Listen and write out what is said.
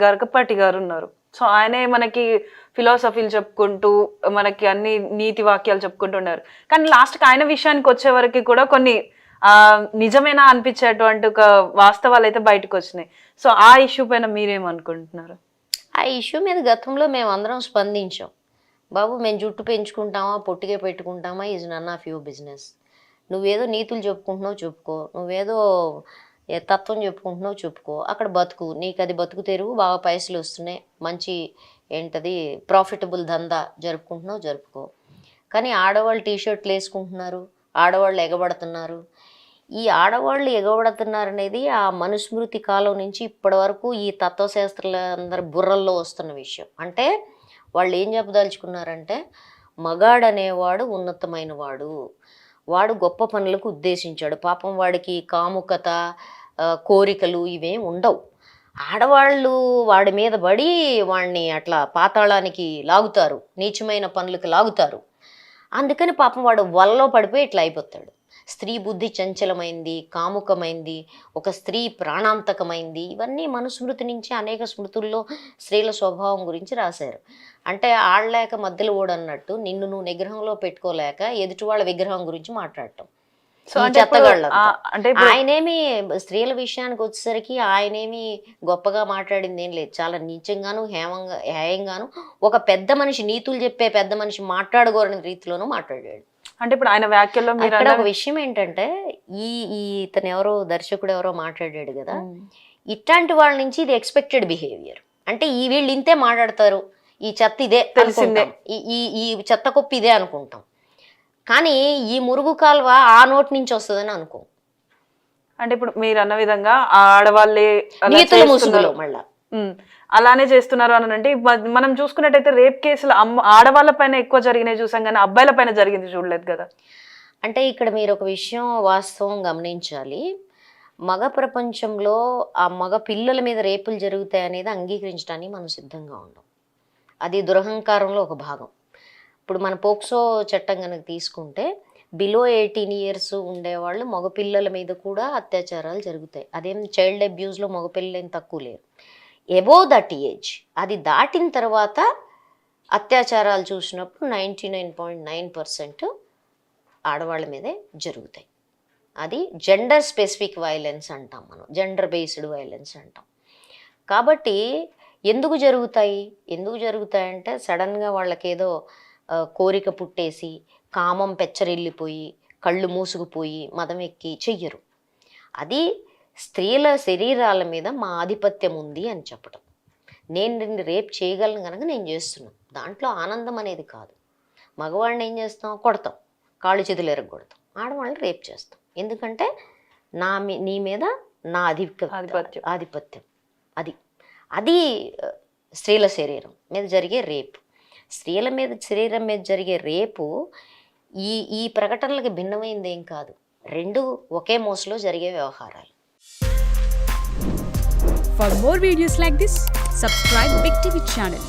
గరకపాటి గారు ఉన్నారు. సో ఆయనే మనకి ఫిలాసఫీలు చెప్పుకుంటూ మనకి అన్ని నీతి వాక్యాలు చెప్పుకుంటూ ఉన్నారు. కానీ లాస్ట్కి ఆయన విషయానికి వచ్చే వరకు కూడా కొన్ని నిజమేనా అనిపించేటువంటి ఒక వాస్తవాలు అయితే బయటకు వచ్చినాయి. సో ఆ ఇష్యూ పైన మీరేమనుకుంటున్నారు? ఆ ఇష్యూ మీద గతంలో మేము అందరం స్పందించాం. బాబు మేము జుట్టు పెంచుకుంటామా పొట్టిగా పెట్టుకుంటామా is none of your business. నువ్వేదో నీతులు చెప్పుకుంటున్నావు చెప్పుకో, నువ్వేదో తత్వం చెప్పుకుంటున్నావు చెప్పుకో, అక్కడ బతుకు, నీకు అది బతుకు తెరువు, బాగా పైసలు వస్తున్నాయి, మంచి ఏంటది ప్రాఫిటబుల్ దందా జరుపుకుంటున్నావు జరుపుకో. కానీ ఆడవాళ్ళు టీషర్ట్లు వేసుకుంటున్నారు, ఆడవాళ్ళు ఎగబడుతున్నారు. ఈ ఆడవాళ్ళు ఎగబడుతున్నారు అనేది ఆ మనుస్మృతి కాలం నుంచి ఇప్పటి వరకు ఈ తత్వశాస్త్రులందరి బుర్రల్లో వస్తున్న విషయం. అంటే వాళ్ళు ఏం చెప్పదలుచుకున్నారంటే మగాడనేవాడు ఉన్నతమైన వాడు, వాడు గొప్ప పనులకు ఉద్దేశించాడు, పాపం వాడికి కాముకత కోరికలు ఇవేం ఉండవు. ఆడవాళ్ళు వాడి మీద పడి వాడిని అట్లా పాతాళానికి లాగుతారు, నీచమైన పనులకు లాగుతారు. అందుకని పాపం వాడు వలలో పడిపోయి ఇట్లా అయిపోతాడు. స్త్రీ బుద్ధి చంచలమైంది, కాముకమైంది, ఒక స్త్రీ ప్రాణాంతకమైంది. ఇవన్నీ మనుస్మృతి నుంచి అనేక స్మృతుల్లో స్త్రీల స్వభావం గురించి రాశారు. అంటే ఆడలేక మధ్యలో ఓడన్నట్టు నిన్ను నువ్వు నిగ్రహంలో పెట్టుకోలేక ఎదుటి వాళ్ళ విగ్రహం గురించి మాట్లాడటం. ఆయనేమి స్త్రీల విషయానికి వచ్చేసరికి ఆయనేమి గొప్పగా మాట్లాడింది ఏం లేదు. చాలా నీచంగాను హేయంగాను ఒక పెద్ద మనిషి, నీతులు చెప్పే పెద్ద మనిషి మాట్లాడగోరని రీతిలోనూ మాట్లాడాడు. అంటే ఇప్పుడు ఆయన వ్యాఖ్యల్లో ఒక విషయం ఏంటంటే ఇతను ఎవరో దర్శకుడు ఎవరో మాట్లాడాడు కదా, ఇట్లాంటి వాళ్ళ నుంచి ఇది ఎక్స్పెక్టెడ్ బిహేవియర్. అంటే వీళ్ళు ఇంతే మాట్లాడతారు, ఈ చెత్త ఇదే తెలిసిందే, ఈ చెత్త కుప్ప ఇదే అనుకుంటాం. కానీ ఈ మురుగు కాలువ ఆ నోటి నుంచి వస్తుందని అనుకో. అంటే ఇప్పుడు మీరు అన్న విధంగా ఆడవాళ్ళే నీతుల ముసుగులో మళ్ళా అలానే చేస్తున్నారు అని అంటే, మనం చూసుకున్నట్టయితే రేప్ కేసులు ఆడవాళ్ళ పైన ఎక్కువ జరిగినాయి చూసాం, కానీ అబ్బాయిల పైన జరిగింది చూడలేదు కదా. అంటే ఇక్కడ మీరు ఒక విషయం వాస్తవం గమనించాలి. మగ ప్రపంచంలో ఆ మగ పిల్లల మీద రేపులు జరుగుతాయి అనేది అంగీకరించడానికి మనం సిద్ధంగా ఉండం. అది దురహంకారంలో ఒక భాగం. ఇప్పుడు మన పోక్సో చట్టం కనుక తీసుకుంటే బిలో 18 years ఉండేవాళ్ళు మగపిల్లల మీద కూడా అత్యాచారాలు జరుగుతాయి. అదేం చైల్డ్ అబ్యూస్లో మగపిల్లలు ఏం తక్కువ లేరు. ఎబోవ్ దట్ ఏజ్, అది దాటిన తర్వాత అత్యాచారాలు చూసినప్పుడు 99.9% ఆడవాళ్ళ మీదే జరుగుతాయి. అది జెండర్ స్పెసిఫిక్ వైలెన్స్ అంటాం, మనం జెండర్ బేస్డ్ వైలెన్స్ అంటాం. కాబట్టి ఎందుకు జరుగుతాయంటే సడన్గా వాళ్ళకేదో కోరిక పుట్టేసి కామం పెచ్చరిల్లిపోయి కళ్ళు మూసుకుపోయి మదం ఎక్కి చెయ్యరు. అది స్త్రీల శరీరాల మీద మా ఆధిపత్యం ఉంది అని చెప్పడం. నేను నిన్ను రేప్ చేయగలను కనుక నేను చేస్తున్నాను, దాంట్లో ఆనందం అనేది కాదు. మగవాడిని ఏం చేస్తాం, కొడతాం, కాళ్ళు చేతులు ఎరగొడతాం. ఆడవాళ్ళని రేప్ చేస్తాం, ఎందుకంటే నీ మీద నా ఆధిపత్యం. అది స్త్రీల శరీరం మీద జరిగే రేపు. స్త్రీల మీద శరీరం మీద జరిగే రేపు ఈ ప్రకటనలకు భిన్నమైంది ఏం కాదు. రెండు ఒకే మోసలో జరిగే వ్యవహారాలు. For more videos like this, subscribe Big TV channel.